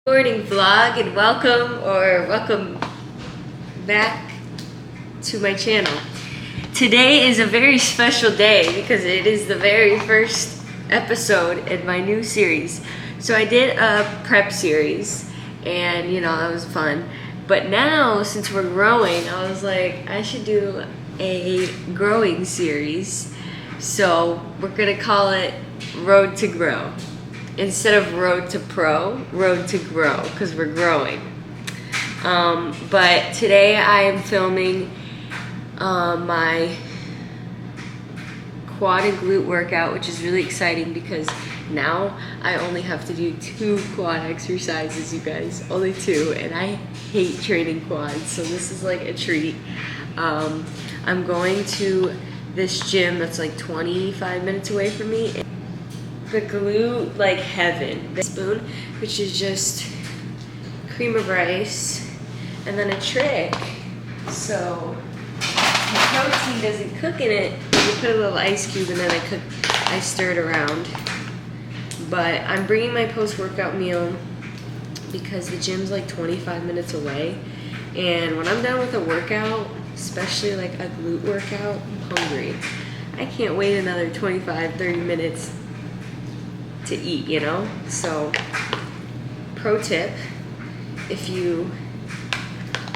Morning vlog, and welcome back to my channel. Today is a very special day because it is the very first episode in my new series. So I did a prep series and that was fun, but now since we're growing, I was like I should do a growing series. So we're gonna call it Road to Grow. Instead of road to pro, road to grow, because we're growing. But today I am filming my quad and glute workout, which is really exciting because now I only have to do 2 quad exercises, you guys, only 2, and I hate training quads, so this is like a treat. I'm going to this gym that's like 25 minutes away from me. The glute like heaven. The spoon, which is just cream of rice, and then a trick. So the protein doesn't cook in it. You put a little ice cube, and then I stir it around. But I'm bringing my post-workout meal because the gym's like 25 minutes away, and when I'm done with a workout, especially like a glute workout, I'm hungry. I can't wait another 25-30 minutes to eat, So, pro tip, if you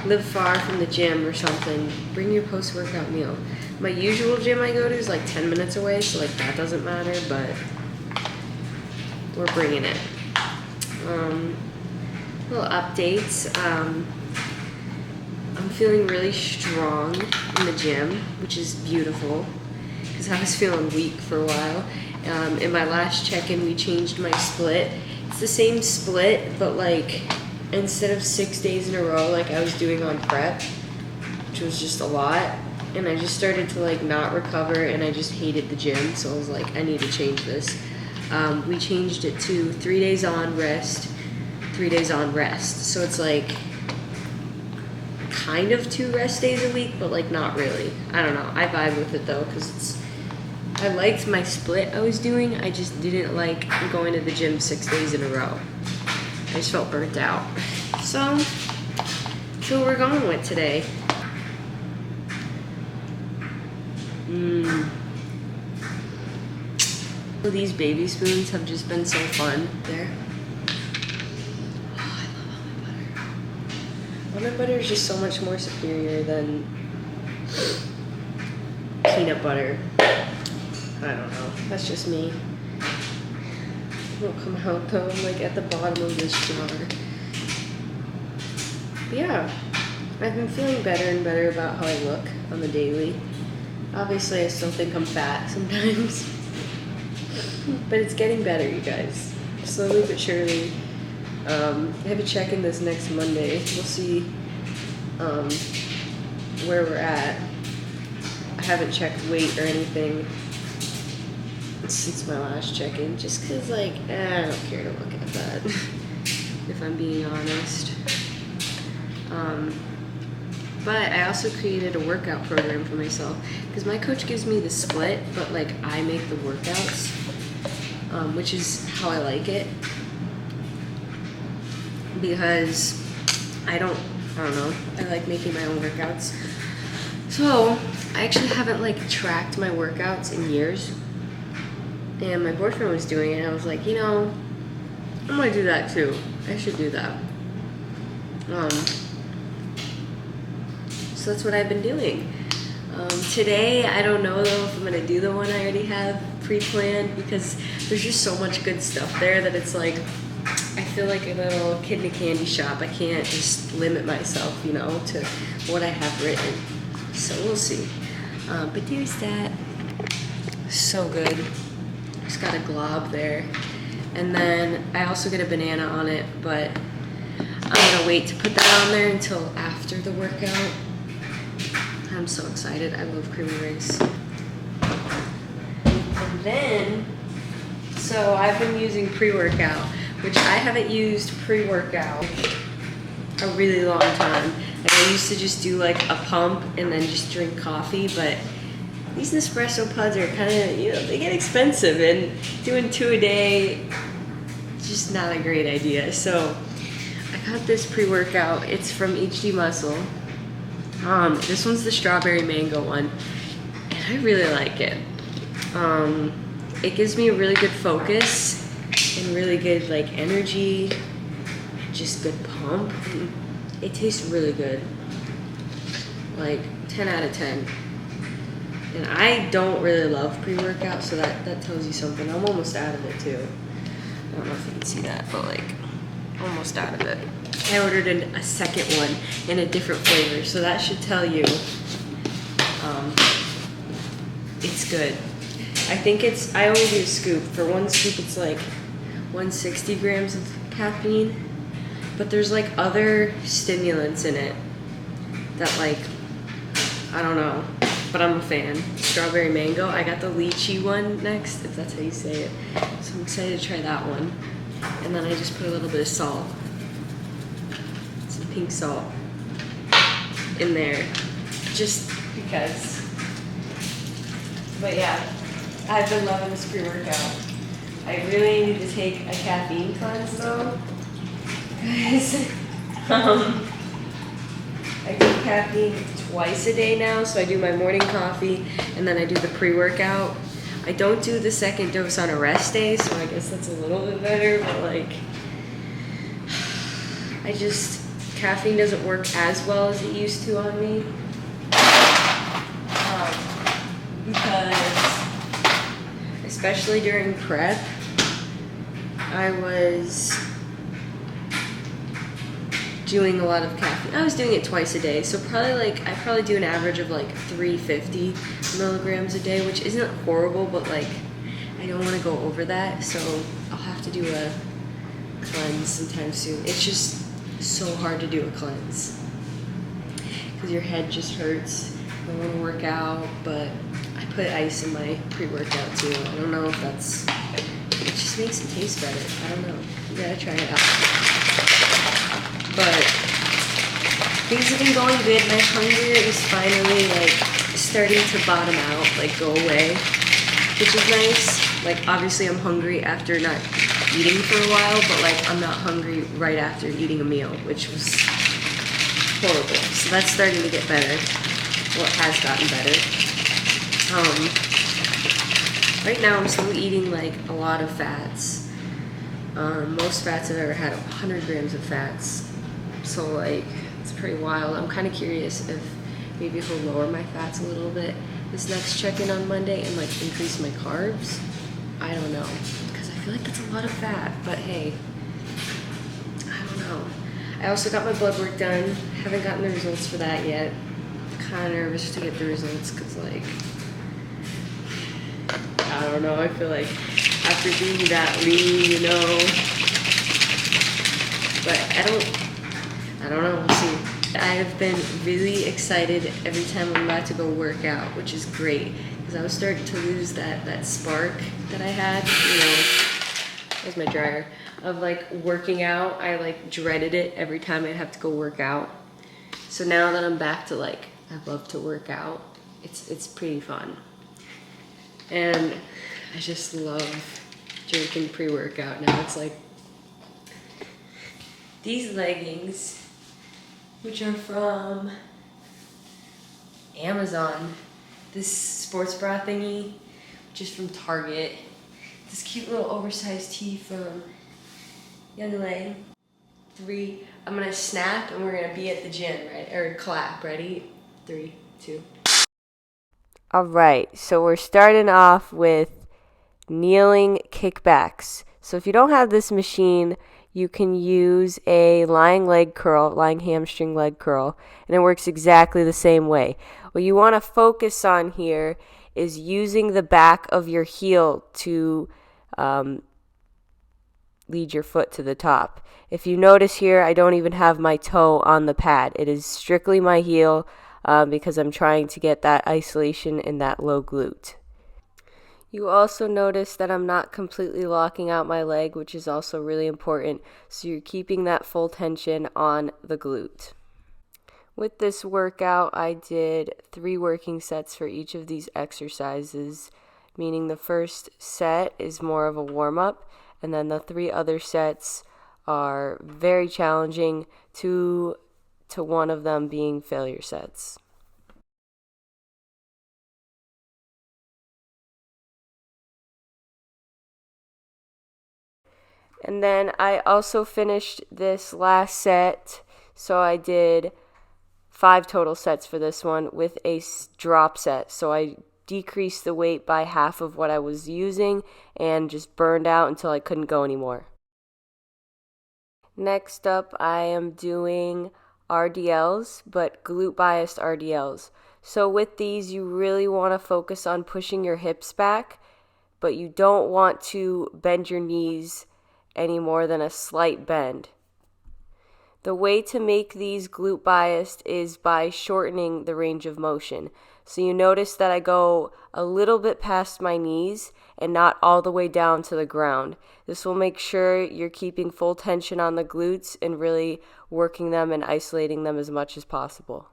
live far from the gym or something, bring your post-workout meal. My usual gym I go to is like 10 minutes away, so like that doesn't matter, but we're bringing it. Little updates. I'm feeling really strong in the gym, which is beautiful, because I was feeling weak for a while. In my last check-in, we changed my split. It's the same split, but like instead of 6 days in a row like I was doing on prep, which was just a lot, and I just started to like not recover, and I just hated the gym, so I was like, I need to change this. We changed it to 3 days on, rest, 3 days on, rest. So it's like kind of 2 rest days a week, but like not really. I don't know. I vibe with it though, because I liked my split I was doing. I just didn't like going to the gym 6 days in a row. I just felt burnt out. So, that's what we're going with today. These baby spoons have just been so fun. There. Oh, I love almond butter is just so much more superior than peanut butter. I don't know. That's just me. It won't come out though. I'm like at the bottom of this jar. But yeah, I've been feeling better and better about how I look on the daily. Obviously, I still think I'm fat sometimes, but it's getting better, you guys. Slowly but surely. I have a check-in this next Monday. We'll see where we're at. I haven't checked weight or anything since my last check-in, just because like I don't care to look at that if I'm being honest. But I also created a workout program for myself because my coach gives me the split, but like I make the workouts, which is how I like it, because I don't know, I like making my own workouts. So I actually haven't like tracked my workouts in years. And my boyfriend was doing it, and I was like, I'm gonna do that too. I should do that. So that's what I've been doing. Today, I don't know though if I'm gonna do the one I already have pre-planned, because there's just so much good stuff there that it's like, I feel like a little kid in a candy shop. I can't just limit myself, to what I have written. So we'll see. But there's that. So good. Just got a glob there, and then I also get a banana on it, but I'm gonna wait to put that on there until after the workout. I'm so excited. I love creamy rice. And then, so I've been using pre-workout, which I haven't used pre-workout a really long time. Like I used to just do like a pump and then just drink coffee, but these Nespresso pods are kind of, they get expensive, and doing 2 a day, just not a great idea. So I got this pre-workout. It's from HD Muscle. This one's the strawberry mango one, and I really like it. It gives me a really good focus and really good like energy, just good pump. It tastes really good, like 10 out of 10. And I don't really love pre-workout, so that tells you something. I'm almost out of it too. I don't know if you can see that, but like almost out of it. I ordered a second one in a different flavor, so that should tell you it's good. I think I only do a scoop. For one scoop, it's like 160 grams of caffeine, but there's like other stimulants in it that like, I don't know, but I'm a fan. Strawberry mango. I got the lychee one next, if that's how you say it. So I'm excited to try that one. And then I just put a little bit of salt, some pink salt in there, just because. But yeah, I've been loving this pre-workout. I really need to take a caffeine cleanse though, guys. I do caffeine twice a day now, so I do my morning coffee and then I do the pre-workout. I don't do the second dose on a rest day, so I guess that's a little bit better, but like, caffeine doesn't work as well as it used to on me. Because, especially during prep, I was doing a lot of caffeine. I was doing it twice a day, so I probably do an average of like 350 milligrams a day, which isn't horrible, but like I don't want to go over that, so I'll have to do a cleanse sometime soon. It's just so hard to do a cleanse because your head just hurts. I want to work out, but I put ice in my pre-workout too. I don't know if it just makes it taste better. I don't know. You gotta try it out. But things have been going good. My hunger is finally like starting to bottom out, like go away, which is nice. Like obviously I'm hungry after not eating for a while, but like I'm not hungry right after eating a meal, which was horrible. So that's starting to get better. Well, it has gotten better. Right now I'm still eating like a lot of fats. Most fats I've ever had, 100 grams of fats. So like, it's pretty wild. I'm kind of curious if maybe he'll lower my fats a little bit this next check-in on Monday and like increase my carbs. I don't know, because I feel like that's a lot of fat, but hey, I don't know. I also got my blood work done. Haven't gotten the results for that yet. Kind of nervous to get the results because like, I don't know, I feel like after being that lean, you know, but I don't know, we'll see. I have been really excited every time I'm about to go work out, which is great, because I was starting to lose that spark that I had, you know, there's my dryer, of like working out. I like dreaded it every time I'd have to go work out. So now that I'm back to like, I love to work out, it's pretty fun. And I just love drinking pre-workout now. It's like these leggings, which are from Amazon, this sports bra thingy, which is from Target, this cute little oversized tee from Young Lay. 3, I'm gonna snap and we're gonna be at the gym, right? Or clap, ready? 3, 2. All right, so we're starting off with kneeling kickbacks. So if you don't have this machine, you can use a lying hamstring leg curl, and it works exactly the same way. What you want to focus on here is using the back of your heel to lead your foot to the top. If you notice here, I don't even have my toe on the pad. It is strictly my heel because I'm trying to get that isolation in that low glute. You also notice that I'm not completely locking out my leg, which is also really important. So you're keeping that full tension on the glute. With this workout, I did 3 working sets for each of these exercises, meaning the first set is more of a warm-up, and then the 3 other sets are very challenging, to one of them being failure sets. And then I also finished this last set, so I did 5 total sets for this one with a drop set. So I decreased the weight by half of what I was using and just burned out until I couldn't go anymore. Next up, I am doing RDLs, but glute biased RDLs. So with these, you really want to focus on pushing your hips back, but you don't want to bend your knees any more than a slight bend. The way to make these glute biased is by shortening the range of motion. So you notice that I go a little bit past my knees and not all the way down to the ground. This will make sure you're keeping full tension on the glutes and really working them and isolating them as much as possible.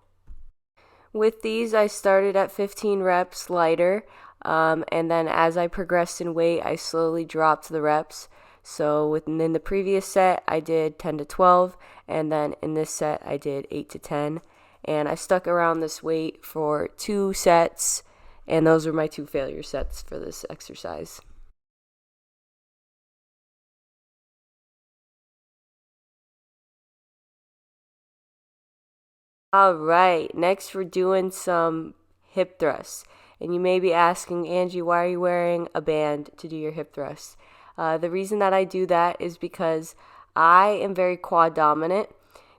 With these, I started at 15 reps lighter, and then as I progressed in weight, I slowly dropped the reps. So within the previous set, I did 10 to 12, and then in this set, I did 8 to 10. And I stuck around this weight for 2 sets, and those were my 2 failure sets for this exercise. All right, next we're doing some hip thrusts. And you may be asking, Angie, why are you wearing a band to do your hip thrusts? The reason that I do that is because I am very quad dominant.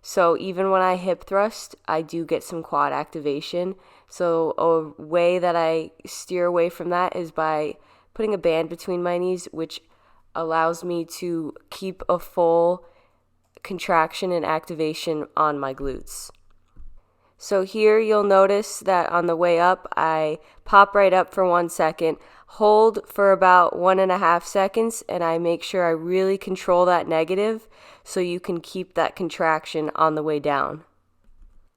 So even when I hip thrust, I do get some quad activation. So a way that I steer away from that is by putting a band between my knees, which allows me to keep a full contraction and activation on my glutes. So here you'll notice that on the way up, I pop right up for 1 second, hold for about 1.5 seconds, and I make sure I really control that negative so you can keep that contraction on the way down.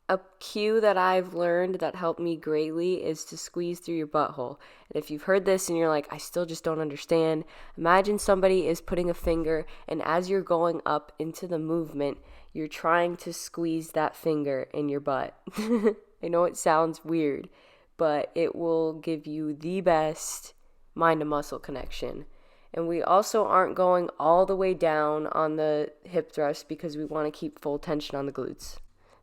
A cue that I've learned that helped me greatly is to squeeze through your butthole. And if you've heard this and you're like, I still just don't understand, imagine somebody is putting a finger, and as you're going up into the movement, you're trying to squeeze that finger in your butt. I know it sounds weird, but it will give you the best mind to muscle connection. And we also aren't going all the way down on the hip thrust because we want to keep full tension on the glutes.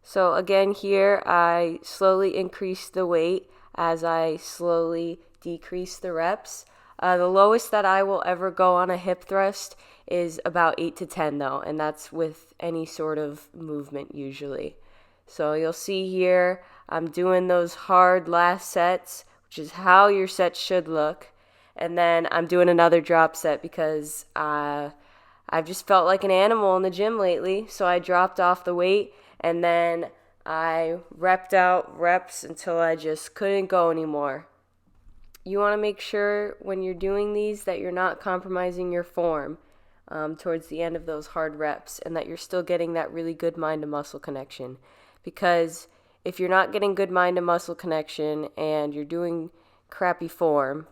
So again, here I slowly increase the weight as I slowly decrease the reps. The lowest that I will ever go on a hip thrust is about 8 to 10 though, and that's with any sort of movement usually. So you'll see here, I'm doing those hard last sets, which is how your sets should look. And then I'm doing another drop set because I've just felt like an animal in the gym lately. So I dropped off the weight, and then I repped out reps until I just couldn't go anymore. You want to make sure when you're doing these that you're not compromising your form towards the end of those hard reps, and that you're still getting that really good mind to muscle connection. Because if you're not getting good mind to muscle connection and you're doing crappy form,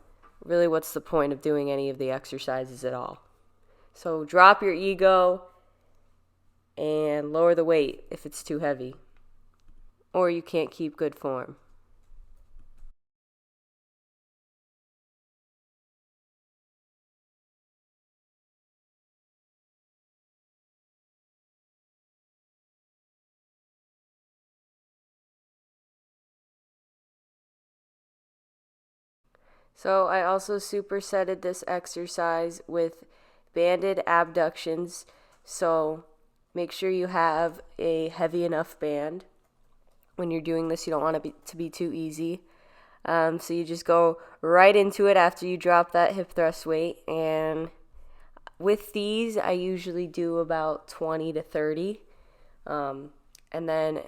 really what's the point of doing any of the exercises at all? So drop your ego and lower the weight if it's too heavy, or you can't keep good form. So I also supersetted this exercise with banded abductions. So make sure you have a heavy enough band. When you're doing this, you don't want it to be too easy. So you just go right into it after you drop that hip thrust weight. And with these, I usually do about 20 to 30. And then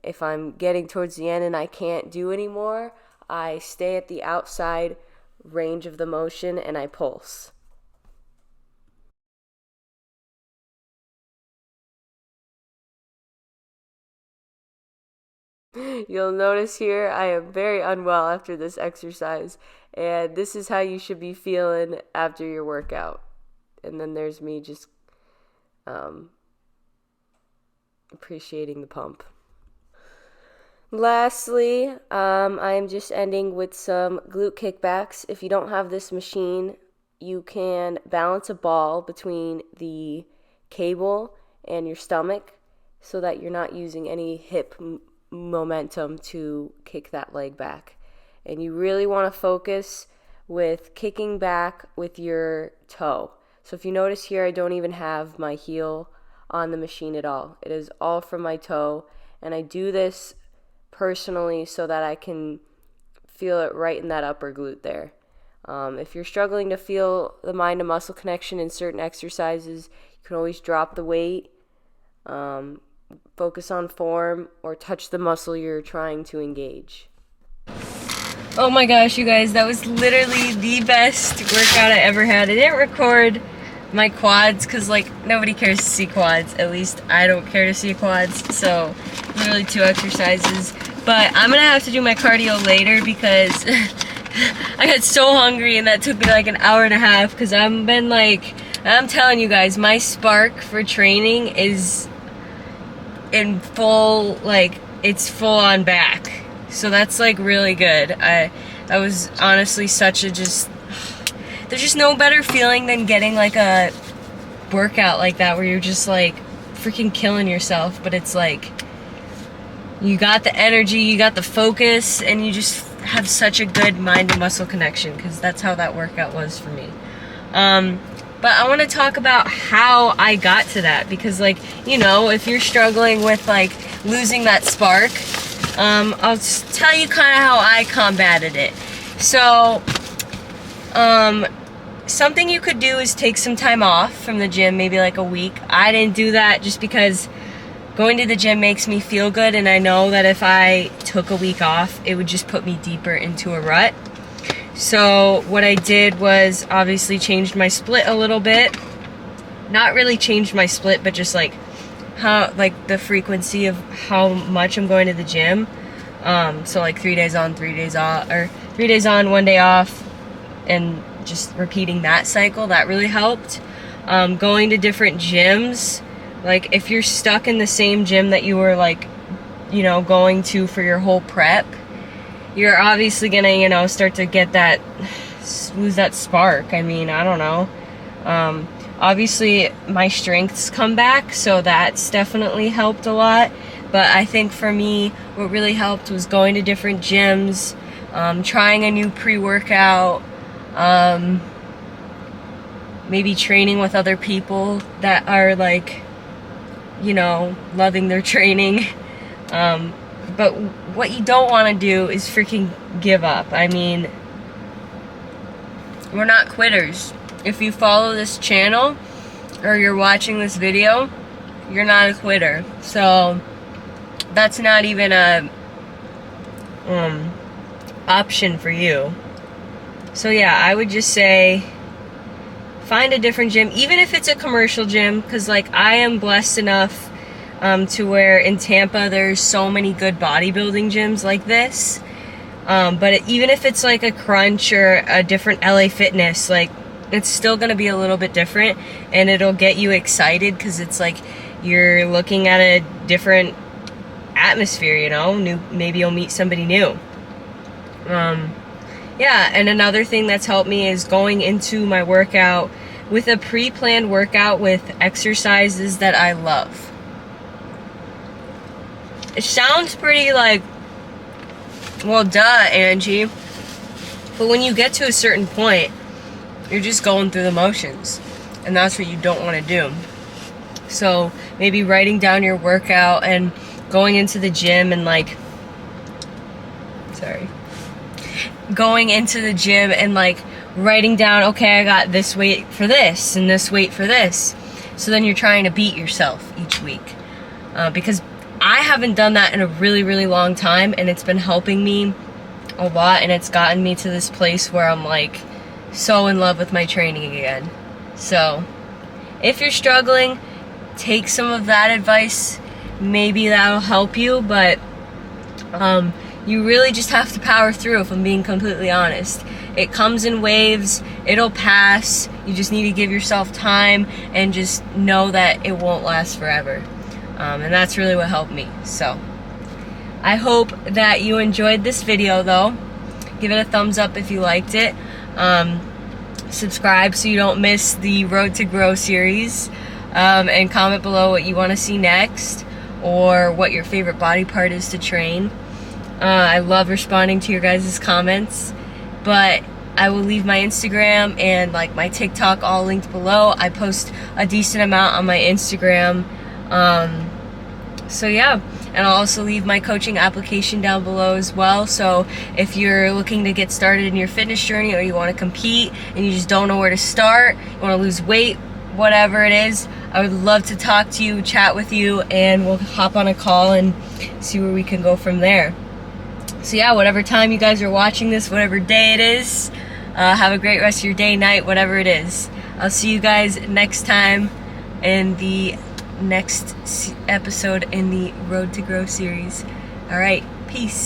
if I'm getting towards the end and I can't do anymore, I stay at the outside range of the motion and I pulse. You'll notice here I am very unwell after this exercise, and this is how you should be feeling after your workout. And then there's me just appreciating the pump. Lastly, I am just ending with some glute kickbacks. If you don't have this machine, you can balance a ball between the cable and your stomach so that you're not using any hip momentum to kick that leg back. And you really want to focus with kicking back with your toe. So if you notice here, I don't even have my heel on the machine at all. It is all from my toe, and I do this personally so that I can feel it right in that upper glute there. If you're struggling to feel the mind to muscle connection in certain exercises, you can always drop the weight, focus on form, or touch the muscle you're trying to engage. Oh my gosh, you guys, that was literally the best workout I ever had. I didn't record my quads because, like, nobody cares to see quads. At least I don't care to see quads. So literally 2 exercises. But I'm gonna have to do my cardio later because I got so hungry, and that took me like an hour and a half because I'm telling you guys, my spark for training is in full, like, it's full on back. So that's like really good. That was honestly such a there's just no better feeling than getting like a workout like that where you're just like freaking killing yourself, but it's like you got the energy, you got the focus, and you just have such a good mind to muscle connection, because that's how that workout was for me. But I want to talk about how I got to that, because, like, you know, if you're struggling with like losing that spark, I'll tell you kind of how I combated it. So something you could do is take some time off from the gym, maybe like a week. I didn't do that just because going to the gym makes me feel good, and I know that if I took a week off, it would just put me deeper into a rut. So what I did was obviously changed my split a little bit. Not really changed my split, but just like how, like, the frequency of how much I'm going to the gym. So like 3 days on, 3 days off, or 3 days on, 1 day off, and just repeating that cycle. That really helped. Going to different gyms. Like, if you're stuck in the same gym that you were, like, you know, going to for your whole prep, you're obviously gonna, you know, start to get that, lose that spark. I mean, I don't know. Obviously, my strengths come back, so that's definitely helped a lot. But I think for me, what really helped was going to different gyms, trying a new pre-workout, maybe training with other people that are, like, you know, loving their training. But what you don't want to do is freaking give up. I mean, we're not quitters. If you follow this channel or you're watching this video, you're not a quitter. So that's not even a option for you. So yeah, I would just say find a different gym, even if it's a commercial gym, because, like, I am blessed enough to where in Tampa there's so many good bodybuilding gyms like this. But even if it's like a Crunch or a different LA Fitness, like, it's still going to be a little bit different, and it'll get you excited because it's like you're looking at a different atmosphere, you know, maybe you'll meet somebody new. Yeah, and another thing that's helped me is going into my workout with a pre-planned workout with exercises that I love. It sounds pretty like, well, duh, Angie. But when you get to a certain point, you're just going through the motions. And that's what you don't want to do. So maybe writing down your workout and going into the gym and, like, going into the gym and, like, writing down, okay, I got this weight for this and this weight for this. So then you're trying to beat yourself each week. Because I haven't done that in a really, really long time, and it's been helping me a lot, and it's gotten me to this place where I'm, like, so in love with my training again. So if you're struggling, take some of that advice. Maybe that'll help you, but you really just have to power through, if I'm being completely honest. It comes in waves, it'll pass. You just need to give yourself time and just know that it won't last forever. And that's really what helped me. So I hope that you enjoyed this video though. Give it a thumbs up if you liked it. Subscribe so you don't miss the Road to Grow series. And comment below what you want to see next, or what your favorite body part is to train. I love responding to your guys' comments, but I will leave my Instagram and like my TikTok all linked below. I post a decent amount on my Instagram. So yeah, and I'll also leave my coaching application down below as well. So if you're looking to get started in your fitness journey, or you want to compete and you just don't know where to start, you want to lose weight, whatever it is, I would love to talk to you, chat with you, and we'll hop on a call and see where we can go from there. So yeah, whatever time you guys are watching this, whatever day it is, have a great rest of your day, night, whatever it is. I'll see you guys next time in the next episode in the Road to Grow series. All right, peace.